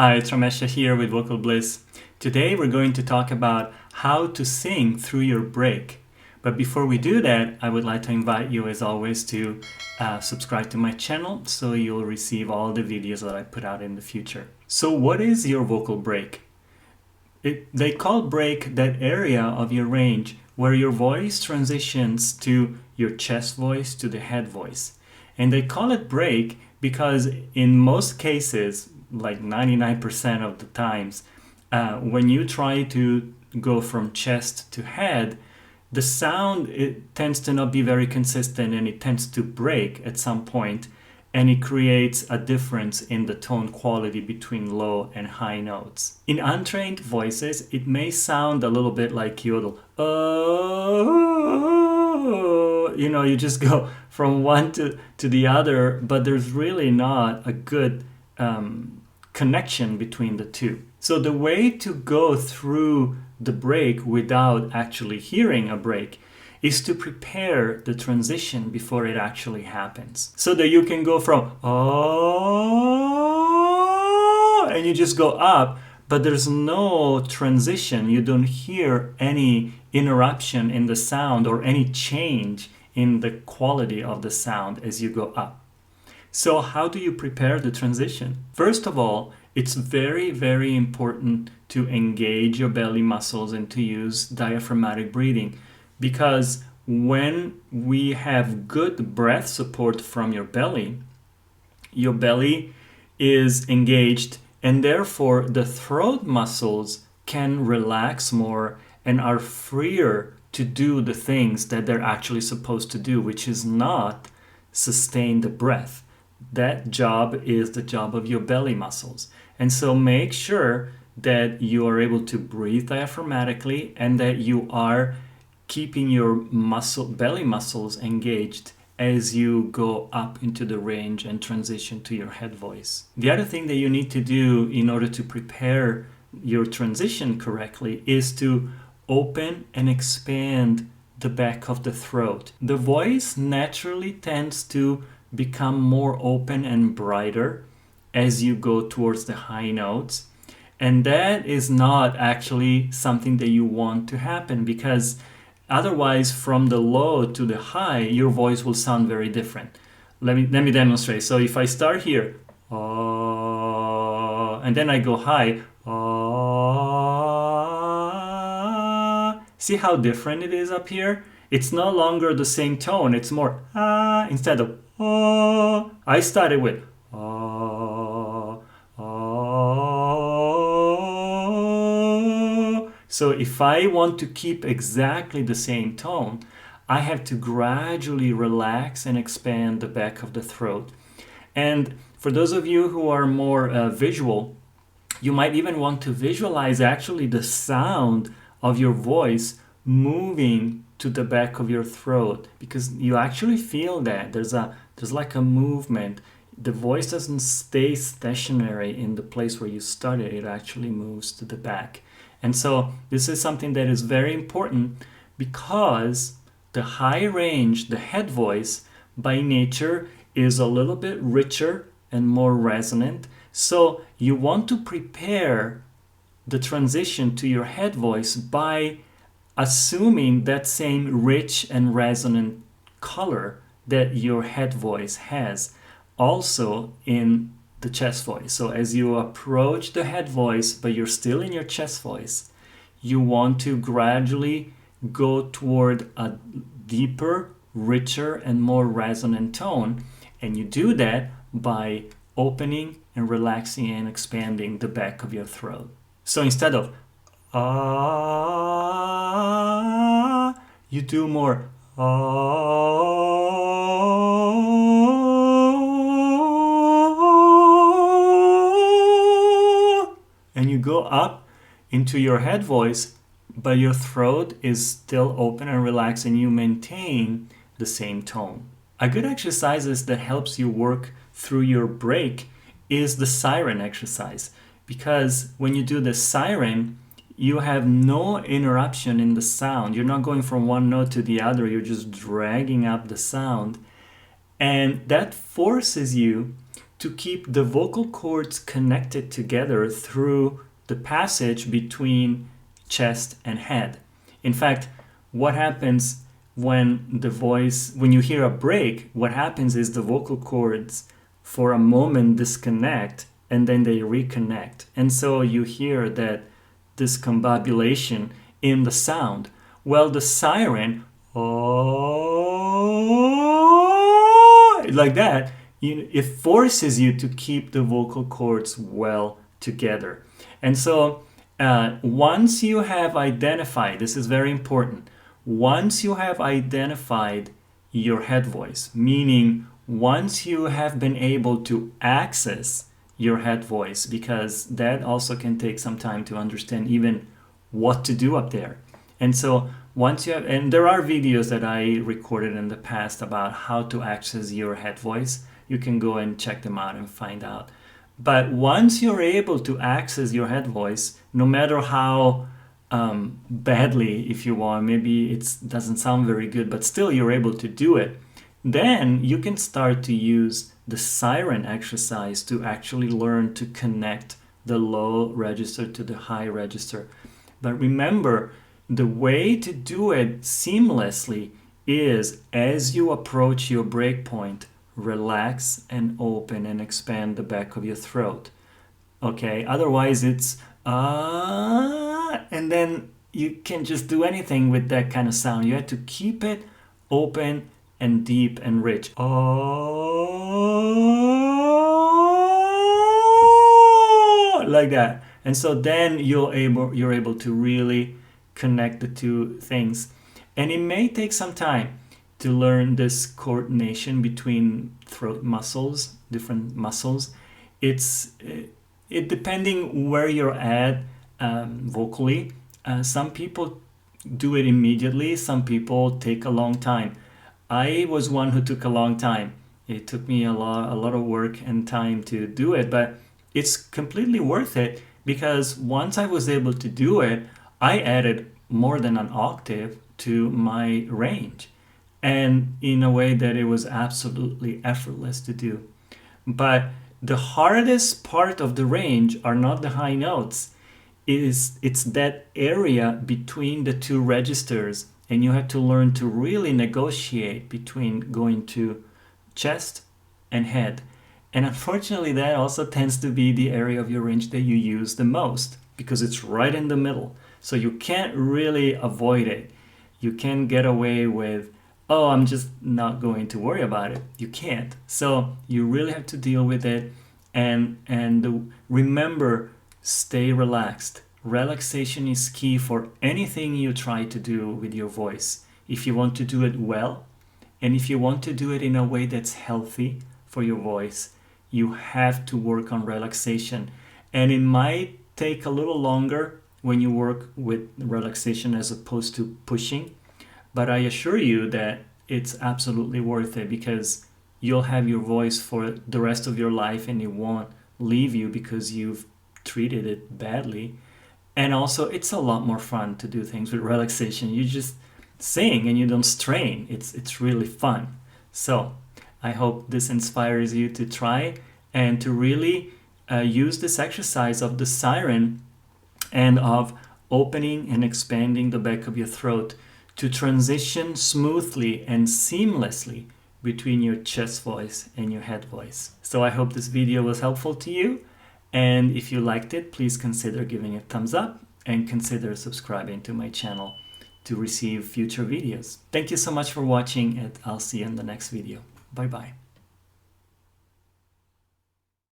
Hi, it's Ramesha here with Vocal Bliss. Today we're going to talk about how to sing through your break. But before we do that, I would like to invite you as always to subscribe to my channel so you'll receive all the videos that I put out in the future. So what is your vocal break? They call break that area of your range where your voice transitions to your chest voice to the head voice. And they call it break because in most cases, like 99% of the times, when you try to go from chest to head, the sound, it tends to not be very consistent and it tends to break at some point, and it creates a difference in the tone quality between low and high notes. In untrained voices, it may sound a little bit like yodel. Oh, you just go from one to the other, but there's really not a good connection between the two. So the way to go through the break without actually hearing a break is to prepare the transition before it actually happens. So that you can go from oh, and you just go up, but there's no transition. You don't hear any interruption in the sound or any change in the quality of the sound as you go up. So how do you prepare the transition? First of all, it's very, very important to engage your belly muscles and to use diaphragmatic breathing, because when we have good breath support from your belly is engaged, and therefore the throat muscles can relax more and are freer to do the things that they're actually supposed to do, which is not sustain the breath. That job is the job of your belly muscles. And so make sure that you are able to breathe diaphragmatically and that you are keeping your belly muscles engaged as you go up into the range and transition to your head voice. The other thing that you need to do in order to prepare your transition correctly is to open and expand the back of the throat. The voice naturally tends to become more open and brighter as you go towards the high notes. And that is not actually something that you want to happen, because otherwise from the low to the high, your voice will sound very different. Let me demonstrate. So if I start here, and then I go high, see how different it is up here? It's no longer the same tone. It's more instead of I started with So if I want to keep exactly the same tone, I have to gradually relax and expand the back of the throat. And for those of you who are more visual, you might even want to visualize actually the sound of your voice moving to the back of your throat, because you actually feel that there's like a movement. The voice doesn't stay stationary in the place where you started. It actually moves to the back. And so this is something that is very important, because the high range, the head voice by nature is a little bit richer and more resonant. So you want to prepare the transition to your head voice by assuming that same rich and resonant color that your head voice has also in the chest voice. So as you approach the head voice, but you're still in your chest voice, you want to gradually go toward a deeper, richer, and more resonant tone. And you do that by opening and relaxing and expanding the back of your throat. So instead of you do more and you go up into your head voice, but your throat is still open and relaxed, and you maintain the same tone. A good exercise that helps you work through your break is the siren exercise, because when you do the siren, you have no interruption in the sound. You're not going from one note to the other. You're just dragging up the sound. And that forces you to keep the vocal cords connected together through the passage between chest and head. In fact, what happens when you hear a break, what happens is the vocal cords for a moment disconnect and then they reconnect. And so you hear that discombobulation in the sound. Well, the siren, oh, like that, it forces you to keep the vocal cords well together. And so once you have identified, this is very important, once you have identified your head voice, meaning once you have been able to access your head voice, because that also can take some time to understand even what to do up there. And so once you have, and there are videos that I recorded in the past about how to access your head voice. You can go and check them out and find out. But once you're able to access your head voice, no matter how badly, if you want, maybe it doesn't sound very good, but still you're able to do it, then you can start to use the siren exercise to actually learn to connect the low register to the high register. But remember, the way to do it seamlessly is as you approach your break point, relax and open and expand the back of your throat. Okay, otherwise it's and then you can't just do anything with that kind of sound. You have to keep it open and deep and rich. Like that. And so then you're able to really connect the two things. And it may take some time to learn this coordination between throat muscles, different muscles. It depending where you're at vocally. Some people do it immediately. Some people take a long time. I was one who took a long time. It took me a lot of work and time to do it, but it's completely worth it, because once I was able to do it, I added more than an octave to my range, and in a way that it was absolutely effortless to do. But the hardest part of the range are not the high notes. It's that area between the two registers, and you have to learn to really negotiate between going to chest and head. And unfortunately, that also tends to be the area of your range that you use the most, because it's right in the middle. So you can't really avoid it. You can get away with, oh, I'm just not going to worry about it. You can't. So you really have to deal with it. And remember, stay relaxed. Relaxation is key for anything you try to do with your voice. If you want to do it well, and if you want to do it in a way that's healthy for your voice, you have to work on relaxation. And it might take a little longer when you work with relaxation as opposed to pushing. But I assure you that it's absolutely worth it, because you'll have your voice for the rest of your life and it won't leave you because you've treated it badly. And also, it's a lot more fun to do things with relaxation. You just sing and you don't strain. It's really fun. So I hope this inspires you to try and to really use this exercise of the siren and of opening and expanding the back of your throat to transition smoothly and seamlessly between your chest voice and your head voice. So I hope this video was helpful to you. And if you liked it, please consider giving it a thumbs up and consider subscribing to my channel to receive future videos. Thank you so much for watching, and I'll see you in the next video. Bye bye.